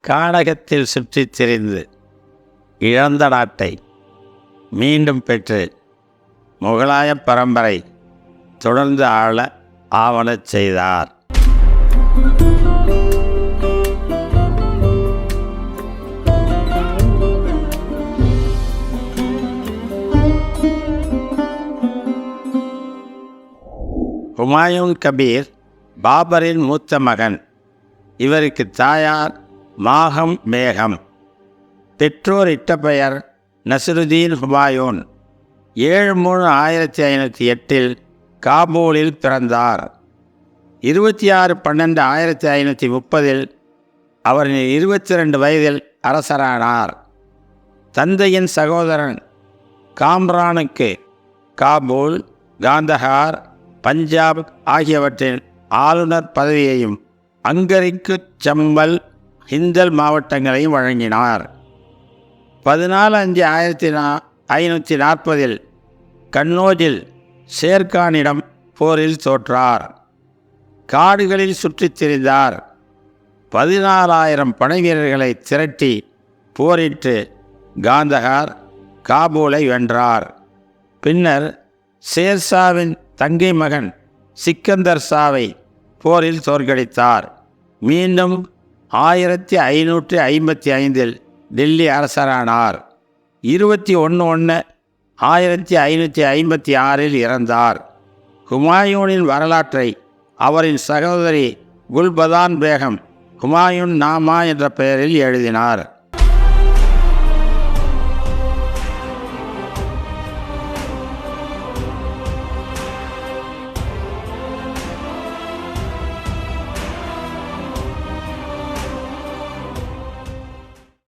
கானகத்தில் சுற்றித் திரிந்து இழந்த நாட்டை மீண்டும் பெற்று முகலாய பரம்பரை தொடர்ந்து ஆள ஆவணச் செய்தார். ஹுமாயூன் கபீர் பாபரின் மூத்த மகன். இவருக்கு தாயார் மாகம் பேகம். பெற்றோர் இட்ட பெயர் நசிருதீன் ஹுமாயூன். 7/3/1508 காபூலில் பிறந்தார். 26/12/1530 அவர் 22 வயதில் அரசரானார். தந்தையின் சகோதரன் காம்ரானுக்கு காபூல், காந்தஹார், பஞ்சாப் ஆகியவற்றின் ஆளுநர் பதவியையும் அங்கரிக்கு சம்பல், ஹிந்தல் மாவட்டங்களையும் வழங்கினார். 14/5/1540 கன்னோஜில் ஷேர்கானிடம் போரில் தோற்றார். காடுகளில் சுற்றித் திரிந்தார். 14,000 படை வீரர்களை திரட்டி போரிட்டு காந்தஹார், காபூலை வென்றார். பின்னர் ஷேர்ஷாவின் தங்கை மகன் சிக்கந்தர் ஷாவை போரில் தோற்கடித்தார். மீண்டும் 1555 டெல்லி அரசரானார். 21/1/1556 இறந்தார். ஹுமாயூனின் வரலாற்றை அவரின் சகோதரி குல்பதான் பேகம் ஹுமாயூன் நாமா என்ற பெயரில் எழுதினார்.